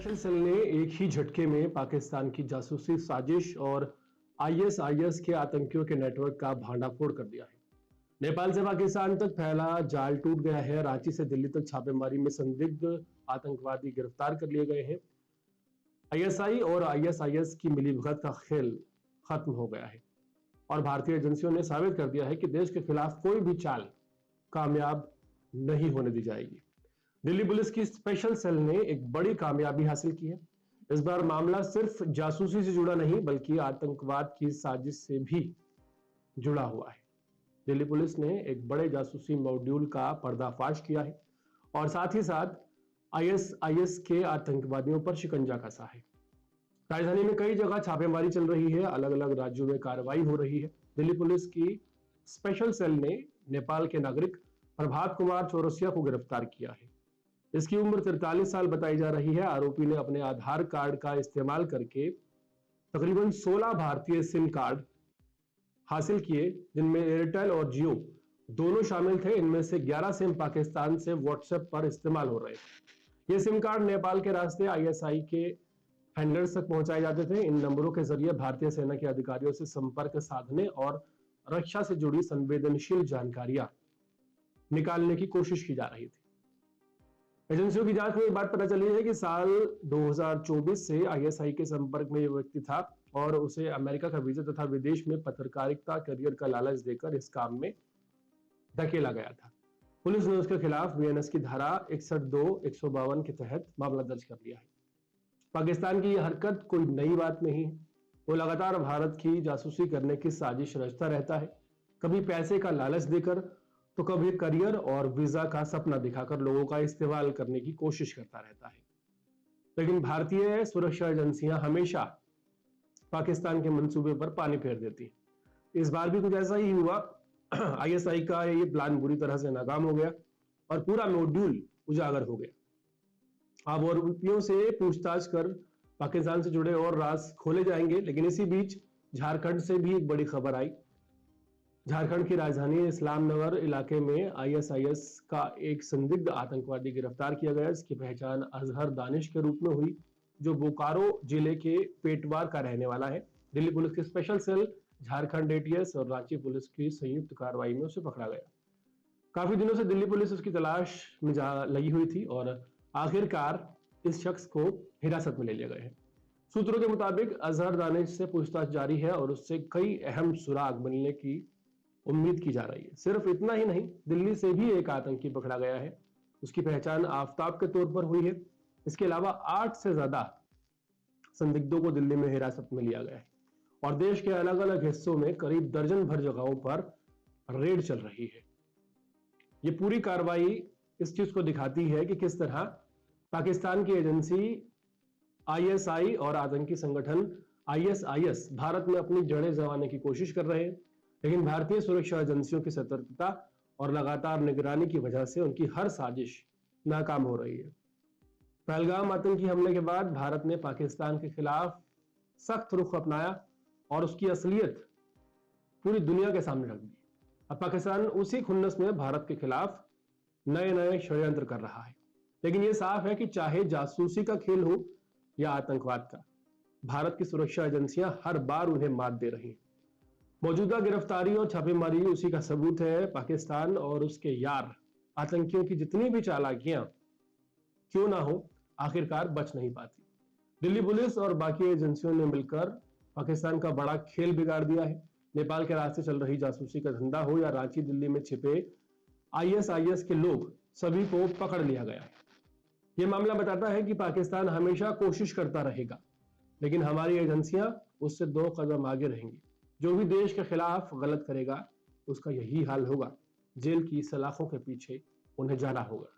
Special cell ने एक ही झटके में पाकिस्तान की जासूसी साजिश और आईएसआईएस के आतंकियों के नेटवर्क का भांडाफोड़ कर दिया है। नेपाल से पाकिस्तान तक फैला जाल टूट गया है। रांची से दिल्ली तक छापेमारी में संदिग्ध आतंकवादी गिरफ्तार कर लिए गए हैं। आईएसआई और आईएसआईएस की मिलीभगत का खेल खत्म हो गया है और भारतीय एजेंसियों ने साबित कर दिया है कि देश के खिलाफ कोई भी चाल कामयाब नहीं होने दी जाएगी। दिल्ली पुलिस की स्पेशल सेल ने एक बड़ी कामयाबी हासिल की है। इस बार मामला सिर्फ जासूसी से जुड़ा नहीं बल्कि आतंकवाद की साजिश से भी जुड़ा हुआ है। दिल्ली पुलिस ने एक बड़े जासूसी मॉड्यूल का पर्दाफाश किया है और साथ ही साथ आईएसआईएस के आतंकवादियों पर शिकंजा कसा है। राजधानी में कई जगह छापेमारी चल रही है, अलग अलग राज्यों में कार्रवाई हो रही है। दिल्ली पुलिस की स्पेशल सेल ने नेपाल के नागरिक प्रभात कुमार चौरसिया को गिरफ्तार किया है। इसकी उम्र 43 साल बताई जा रही है। आरोपी ने अपने आधार कार्ड का इस्तेमाल करके तकरीबन 16 भारतीय सिम कार्ड हासिल किए, जिनमें एयरटेल और जियो दोनों शामिल थे। इनमें से 11 सिम पाकिस्तान से व्हाट्सएप पर इस्तेमाल हो रहे थे। ये सिम कार्ड नेपाल के रास्ते आईएसआई के हैंडलर्स तक पहुंचाए जाते थे। इन नंबरों के जरिए भारतीय सेना के अधिकारियों से संपर्क साधने और रक्षा से जुड़ी संवेदनशील जानकारियां निकालने की कोशिश की जा रही थी। एजेंसियों की जांच में एक बात पता चली है कि साल 2024 से आईएसआई के संपर्क में ये व्यक्ति था और उसे अमेरिका का वीजा तथा विदेश में पत्रकारिता करियर का लालच देकर इस काम में धकेला गया था। पुलिस ने उसके खिलाफ बीएनएस की धारा 152, 152 के तहत मामला दर्ज कर लिया है। पाकिस्तान की यह हरकत कोई नई बात नहीं है। वो लगातार भारत की जासूसी करने की साजिश रचता रहता है, कभी पैसे का लालच देकर तो कभी करियर और वीजा का सपना दिखाकर लोगों का इस्तेमाल करने की कोशिश करता रहता है। लेकिन भारतीय सुरक्षा एजेंसियां हमेशा पाकिस्तान के मंसूबे पर पानी फेर देती हैं। इस बार भी कुछ ऐसा ही हुआ। आईएसआई का ये प्लान बुरी तरह से नाकाम हो गया और पूरा मॉड्यूल उजागर हो गया। अब आरोपियों से पूछताछ कर पाकिस्तान से जुड़े और राज खोले जाएंगे। लेकिन इसी बीच झारखंड से भी एक बड़ी खबर आई। झारखंड की राजधानी इस्लामनगर इलाके में आईएसआईएस का एक संदिग्ध आतंकवादी गिरफ्तार किया गया। इसकी पहचान अजहर दानिश के रूप में हुई, जो बोकारो जिले के पेटवार का रहने वाला है। दिल्ली पुलिस की स्पेशल सेल, झारखंड एटीएस और रांची पुलिस की संयुक्त कार्रवाई में उसे पकड़ा गया। काफी दिनों से दिल्ली पुलिस उसकी तलाश में लगी हुई थी और आखिरकार इस शख्स को हिरासत में ले लिया गया है। सूत्रों के मुताबिक अजहर दानिश से पूछताछ जारी है और उससे कई अहम सुराग मिलने की उम्मीद की जा रही है। सिर्फ इतना ही नहीं, दिल्ली से भी एक आतंकी पकड़ा गया है। उसकी पहचान आफताब के तौर पर हुई है। इसके अलावा 8 से ज्यादा संदिग्धों को दिल्ली में हिरासत में लिया गया है और देश के अलग अलग हिस्सों में करीब दर्जन भर जगहों पर रेड चल रही है। ये पूरी कार्रवाई इस चीज को दिखाती है कि किस तरह पाकिस्तान की एजेंसी आईएसआई और आतंकी संगठन आईएसआईएस भारत में अपनी जड़ें जमाने की कोशिश कर रहे हैं। लेकिन भारतीय सुरक्षा एजेंसियों की सतर्कता और लगातार निगरानी की वजह से उनकी हर साजिश नाकाम हो रही है। पहलगाम आतंकी हमले के बाद भारत ने पाकिस्तान के खिलाफ सख्त रुख अपनाया और उसकी असलियत पूरी दुनिया के सामने रख दी। अब पाकिस्तान उसी खुन्नस में भारत के खिलाफ नए नए षड्यंत्र कर रहा है। लेकिन यह साफ है कि चाहे जासूसी का खेल हो या आतंकवाद का, भारत की सुरक्षा एजेंसियां हर बार उन्हें मात दे रही हैं। मौजूदा गिरफ्तारी और छापेमारी उसी का सबूत है। पाकिस्तान और उसके यार आतंकियों की जितनी भी चालाकियां क्यों ना हो, आखिरकार बच नहीं पाती। दिल्ली पुलिस और बाकी एजेंसियों ने मिलकर पाकिस्तान का बड़ा खेल बिगाड़ दिया है। नेपाल के रास्ते चल रही जासूसी का धंधा हो या रांची दिल्ली में छिपे आईएसआईएस के लोग, सभी को पकड़ लिया गया है। यह मामला बताता है कि पाकिस्तान हमेशा कोशिश करता रहेगा, लेकिन हमारी एजेंसियां उससे 2 कदम आगे रहेंगी। जो भी देश के खिलाफ गलत करेगा उसका यही हाल होगा। जेल की सलाखों के पीछे उन्हें जाना होगा।